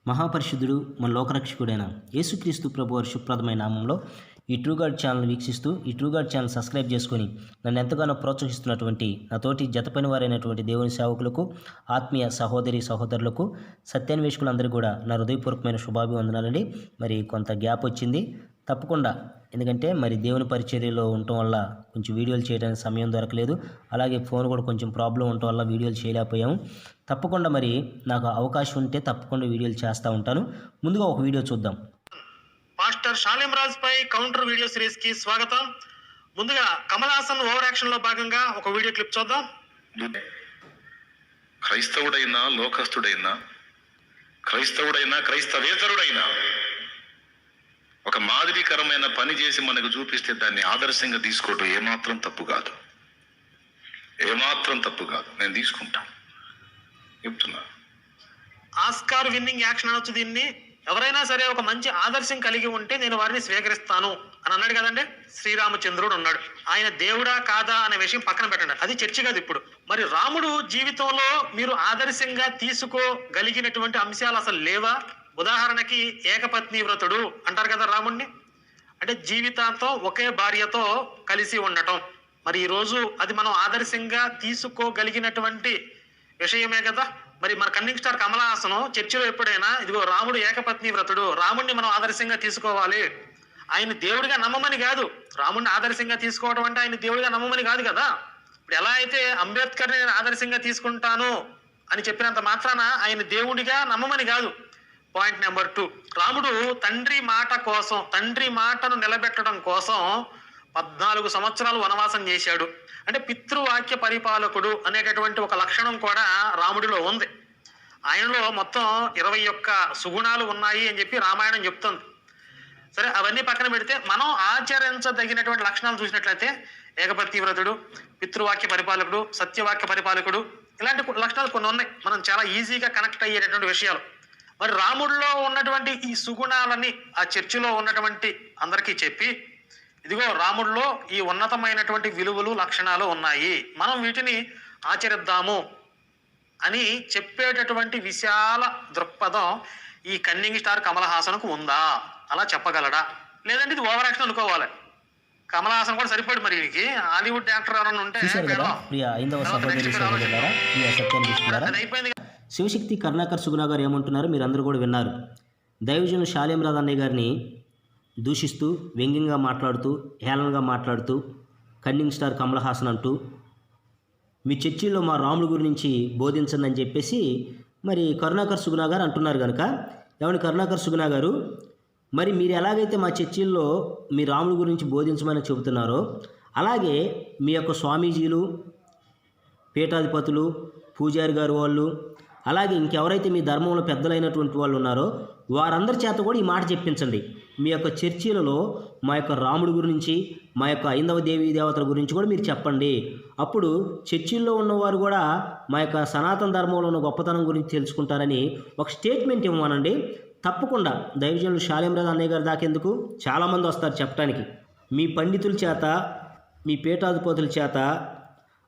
మహాపరిశుద్ధుడు మన లోకరక్షకుడైన యేసుక్రీస్తు ప్రభువారి శుభ్రదమైన నామంలో ఈ ట్రూగాడ్ ఛానల్ వీక్షిస్తూ ఈ ట్రూగాడ్ ఛానల్ సబ్స్క్రైబ్ చేసుకొని నన్ను ఎంతగానో ప్రోత్సహిస్తున్నటువంటి నాతోటి జతపని వారైనటువంటి దేవుని సేవకులకు, ఆత్మీయ సహోదరి సహోదరులకు, సత్యాన్వేషకులందరూ కూడా నా హృదయపూర్వకమైన శుభాభివందనాలండి. మరి కొంత గ్యాప్ వచ్చింది తప్పకుండా, ఎందుకంటే మరి దేవుని పరిచర్యలో ఉండటం వల్ల కొంచెం వీడియోలు చేయడానికి సమయం దొరకలేదు. అలాగే ఫోన్ కూడా కొంచెం ప్రాబ్లం ఉండటం వల్ల వీడియోలు చేయలేకపోయాము. తప్పకుండా మరి నాకు అవకాశం ఉంటే తప్పకుండా వీడియోలు చేస్తూ ఉంటాను. ముందుగా ఒక వీడియో చూద్దాం. పాస్టర్ షాలేం రాజ్ పై కౌంటర్ వీడియో సిరీస్ కి స్వాగతం. ముందుగా కమల్ హాసన్ ఓవర్ యాక్షన్ లో భాగంగా ఒక వీడియో క్లిప్ చూద్దాం. క్రైస్తవుడైనా లోకస్తుడైనా, క్రైస్తవుడైనా క్రైస్తవేతరుడైనా ఒక మాదిరికరమైన పని చేసి మనకు చూపిస్తే దాన్ని ఆదర్శంగా తీసుకోవటం ఏమాత్రం తప్పు కాదు, ఏమాత్రం తప్పు కాదు. నేను తీసుకుంటా చెప్తున్నా. ఆస్కార్ విన్నింగ్ యాక్షన్ అనొచ్చు దీన్ని. ఎవరైనా సరే ఒక మంచి ఆదర్శం కలిగి ఉంటే నేను వారిని స్వీకరిస్తాను అని అన్నాడు కదండి శ్రీరామచంద్రుడు అన్నాడు. ఆయన దేవుడా కాదా అనే విషయం పక్కన పెట్టండి, అది చర్చ కాదు ఇప్పుడు. మరి రాముడు జీవితంలో మీరు ఆదర్శంగా తీసుకోగలిగినటువంటి అంశాలు అసలు లేవా? ఉదాహరణకి ఏకపత్ని వ్రతుడు అంటారు కదా రాముడిని, అంటే జీవితాంతం ఒకే భార్యతో కలిసి ఉండటం. మరి ఈరోజు అది మనం ఆదర్శంగా తీసుకోగలిగినటువంటి విషయమే కదా. మరి మన కన్నింగ్ స్టార్ కమల్ హాసన్ చర్చిలో ఎప్పుడైనా ఇదిగో రాముడు ఏకపత్ని వ్రతుడు, రాముడిని మనం ఆదర్శంగా తీసుకోవాలి, ఆయన దేవుడిగా నమ్మమని కాదు. రాముడిని ఆదర్శంగా తీసుకోవడం అంటే ఆయన దేవుడిగా నమ్మమని కాదు కదా. ఇప్పుడు ఎలా అయితే అంబేద్కర్ని నేను ఆదర్శంగా తీసుకుంటాను అని చెప్పినంత మాత్రాన ఆయన దేవుడిగా నమ్మమని కాదు. పాయింట్ నెంబర్ 2, రాముడు తండ్రి మాట కోసం, తండ్రి మాటను నిలబెట్టడం కోసం 14 సంవత్సరాలు వనవాసం చేశాడు. అంటే పితృవాక్య పరిపాలకుడు అనేటటువంటి ఒక లక్షణం కూడా రాముడిలో ఉంది. ఆయనలో మొత్తం 21 సుగుణాలు ఉన్నాయి అని చెప్పి రామాయణం చెప్తుంది. సరే, అవన్నీ పక్కన పెడితే మనం ఆచరించదగినటువంటి లక్షణాలు చూసినట్లయితే ఏకపత్ని వ్రతుడు, పితృవాక్య పరిపాలకుడు, సత్యవాక్య పరిపాలకుడు, ఇలాంటి లక్షణాలు కొన్ని ఉన్నాయి, మనం చాలా ఈజీగా కనెక్ట్ అయ్యేటటువంటి విషయాలు. మరి రాముడిలో ఉన్నటువంటి ఈ సుగుణాలని ఆ చర్చిలో ఉన్నటువంటి అందరికీ చెప్పి, ఇదిగో రాముడిలో ఈ ఉన్నతమైనటువంటి విలువలు లక్షణాలు ఉన్నాయి, మనం వీటిని ఆచరిద్దాము అని చెప్పేటటువంటి విశాల దృక్పథం ఈ కన్నింగ్ స్టార్ కమల్ హాసన్కు ఉందా? అలా చెప్పగలడా? లేదంటే ఇది ఓవర్ యాక్షన్ అనుకోవాలి. కమల్ హాసన్ కూడా సరిపడు, మరి వీడికి హాలీవుడ్ యాక్టర్ ఎవరైనా ఉంటే అయిపోయింది. శివశక్తి కరుణాకర్ సుగుణ గారు ఏమంటున్నారు మీరందరూ కూడా విన్నారు. దైవజనులు షాలేం రాజ్ అన్నయ్య గారిని దూషిస్తూ, వ్యంగ్యంగా మాట్లాడుతూ, హేళనగా మాట్లాడుతూ, కన్నింగ్ స్టార్ కమల్ హాసన్ అంటూ మీ చర్చిల్లో మా రాముడి గురించి బోధించండి అని చెప్పేసి మరి కరుణాకర్ సుగుణ గారు అంటున్నారు కనుక, ఏమని కరుణాకర్ సుగుణ గారు, మరి మీరు ఎలాగైతే మా చర్చిల్లో మీ రాముడి గురించి బోధించమని చెబుతున్నారో, అలాగే మీ యొక్క స్వామీజీలు, పీఠాధిపతులు, పూజారి గారు వాళ్ళు, అలాగే ఇంకెవరైతే మీ ధర్మంలో పెద్దలైనటువంటి వాళ్ళు ఉన్నారో వారందరి చేత కూడా ఈ మాట చెప్పించండి. మీ యొక్క చర్చిలలో మా యొక్క రాముడి గురించి, మా యొక్క ఐందవ దేవీ దేవతల గురించి కూడా మీరు చెప్పండి. అప్పుడు చర్చిల్లో ఉన్నవారు కూడా మా యొక్క సనాతన ధర్మంలో ఉన్న గొప్పతనం గురించి తెలుసుకుంటారని ఒక స్టేట్మెంట్ ఇవ్వమనండి. తప్పకుండా దైవజనులు షాలేం రాజ్ అన్నయ్య గారి దాకెందుకు, చాలామంది వస్తారు చెప్పడానికి. మీ పండితుల చేత, మీ పీఠాధిపతుల చేత,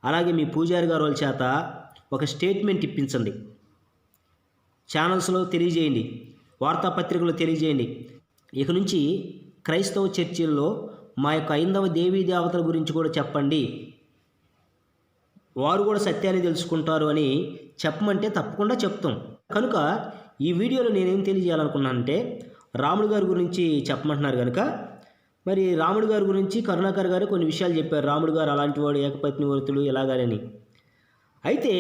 అలాగే మీ పూజారి గారు వాళ్ళ చేత ఒక స్టేట్మెంట్ ఇప్పించండి. ఛానల్స్లో తెలియజేయండి, వార్తాపత్రికలో తెలియజేయండి. ఇక నుంచి క్రైస్తవ చర్చిల్లో మా యొక్క ఐందవ దేవీ దేవతల గురించి కూడా చెప్పండి, వారు కూడా సత్యాన్ని తెలుసుకుంటారు అని చెప్పమంటే తప్పకుండా చెప్తాం. కనుక ఈ వీడియోలో నేనేం తెలియజేయాలనుకున్నానంటే, రాముడి గారి గురించి చెప్పమంటున్నారు కనుక మరి రాముడి గారి గురించి కరుణాకర్ గారు కొన్ని విషయాలు చెప్పారు. రాముడు గారు అలాంటి వాడు, ఏకపత్ని వ్రతుడు ఇలాగానని. అయితే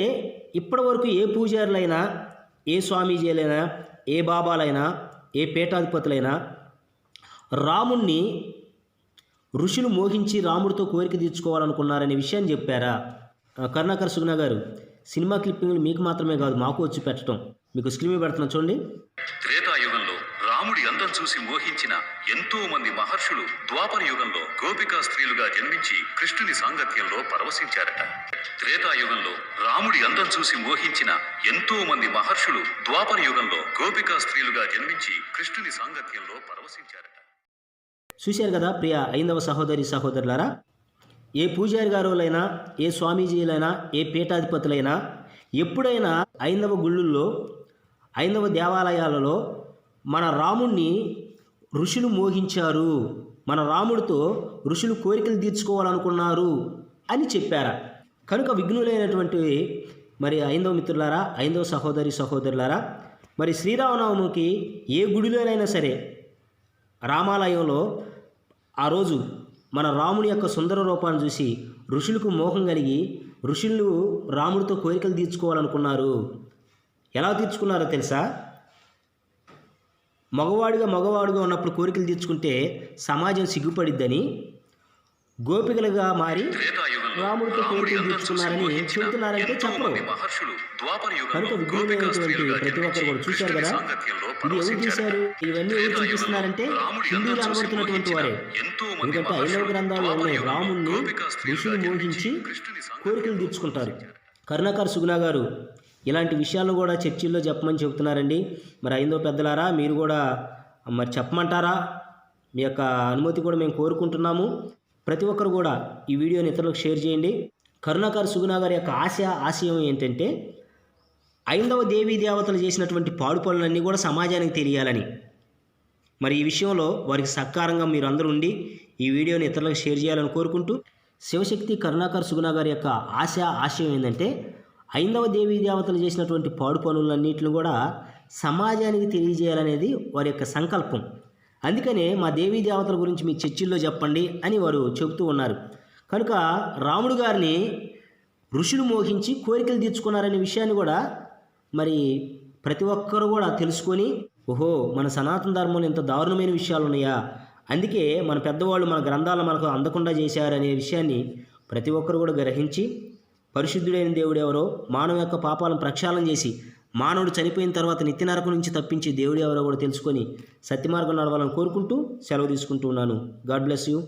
ఇప్పటి వరకు ఏ పూజారులైనా, ఏ స్వామీజీలైనా, ఏ బాబాలైనా, ఏ పీఠాధిపతులైనా రాముణ్ణి ఋషులు మోహించి రాముడితో కోరిక తీర్చుకోవాలనుకున్నారనే విషయాన్ని చెప్పారా? కరుణాకర్ సుగుణ గారు, సినిమా క్లిప్పింగ్లు మీకు మాత్రమే కాదు మాకు వచ్చి పెట్టడం. మీకు స్క్రీన్ మీద పెడుతున్నా చూడండి. త్రేతాయుగంలో రాముడి అందం చూసి మోహించిన ఎంతో మంది మహర్షులు ద్వాపర యుగంలో గోపికా స్త్రీలుగా జన్మించి కృష్ణుని సాంగత్యంలో పరవశించారట. త్రేతాయుగంలో రాముడి అందం చూసి మోహించిన ఎంతో మంది మహర్షులు ద్వాపర యుగంలో గోపికా స్త్రీలుగా జన్మించి కృష్ణుని సాంగత్యంలో పరవశించారట. చూశారు కదా ప్రియ ఐందవ సహోదరి సహోదరులారా, ఏ పూజారి గారులైనా, ఏ స్వామీజీలైనా, ఏ పీఠాధిపతులైనా ఎప్పుడైనా ఐందవ గుళ్ళుల్లో హైందవ దేవాలయాలలో మన రాముణ్ణి ఋషులు మోహించారు, మన రాముడితో ఋషులు కోరికలు తీర్చుకోవాలనుకున్నారు అని చెప్పారా. కనుక విఘ్నులైనటువంటి మరి హైందవ మిత్రులారా, హైందవ సహోదరులారా, మరి శ్రీరామనవమికి ఏ గుడిలోనైనా సరే రామాలయంలో ఆ రోజు మన రాముని యొక్క సుందర రూపాన్ని చూసి ఋషులకు మోహం కలిగి ఋషులు రాముడితో కోరికలు తీర్చుకోవాలనుకున్నారు. ఎలా తీర్చుకున్నారో తెలుసా? మగవాడుగా ఉన్నప్పుడు కోరికలు తీర్చుకుంటే సమాజం సిగ్గుపడిద్దని గోపికలుగా మారి రాముడితో కోరికలు తీర్చుకున్నారని చెబుతున్నారంటే చెప్పరు. కనుక విఘ్నులైనటువంటి ప్రతి ఒక్కరు కూడా చూశారు కదా. ఇది ఎవరు చేశారు? ఇవన్నీ ఎవరు చూపిస్తున్నారంటే హిందువులు అనబడుతున్నటువంటి వారే. ఎందుకంటే హైందవ గ్రంథాల్లో ఉన్నాయి, రాముణ్ణి ఋషులు మోహించి కోరికలు తీర్చుకుంటారు. కరుణాకర్ సుగుణా గారు ఇలాంటి విషయాలను కూడా చర్చిల్లో చెప్పమని చెబుతున్నారండి. మరి హైందవ పెద్దలారా, మీరు కూడా మరి చెప్పమంటారా? మీ యొక్క అనుమతి కూడా మేము కోరుకుంటున్నాము. ప్రతి ఒక్కరు కూడా ఈ వీడియోని ఇతరులకు షేర్ చేయండి. కరుణాకర్ సుగుణా గారి యొక్క ఆశయం ఏంటంటే హైందవ దేవీ దేవతలు చేసినటువంటి పాడు పనులన్నీ కూడా సమాజానికి తెలియాలని. మరి ఈ విషయంలో వారికి సహకారంగా మీరు అందరూ ఉండి ఈ వీడియోని ఇతరులకు షేర్ చేయాలని కోరుకుంటూ, శివశక్తి కరుణాకర్ సుగుణా గారి యొక్క ఆశయం ఏంటంటే హైందవ దేవీ దేవతలు చేసినటువంటి పాడు పనులన్నింటిని కూడా సమాజానికి తెలియజేయాలనేది వారి యొక్క సంకల్పం. అందుకనే మా దేవీ దేవతల గురించి మీ చర్చిల్లో చెప్పండి అని వారు చెబుతూ ఉన్నారు. కనుక రాముడు గారిని ఋషులు మోహించి కోరికలు తీర్చుకున్నారనే విషయాన్ని కూడా మరి ప్రతి ఒక్కరు కూడా తెలుసుకొని, ఓహో మన సనాతన ధర్మంలో ఇంత దారుణమైన విషయాలు ఉన్నాయా, అందుకే మన పెద్దవాళ్ళు మన గ్రంథాలు మనకు అందకుండా చేశారనే విషయాన్ని ప్రతి ఒక్కరు కూడా గ్రహించి, పరిశుద్ధుడైన దేవుడు ఎవరో, మానవ యొక్క పాపాలను ప్రక్షాళన చేసి మానవుడు చనిపోయిన తర్వాత నిత్య నరకం నుంచి తప్పించి దేవుడు ఎవరో కూడా తెలుసుకొని సత్యమార్గం నడవాలని కోరుకుంటూ సెలవు తీసుకుంటూ ఉన్నాను. God bless you.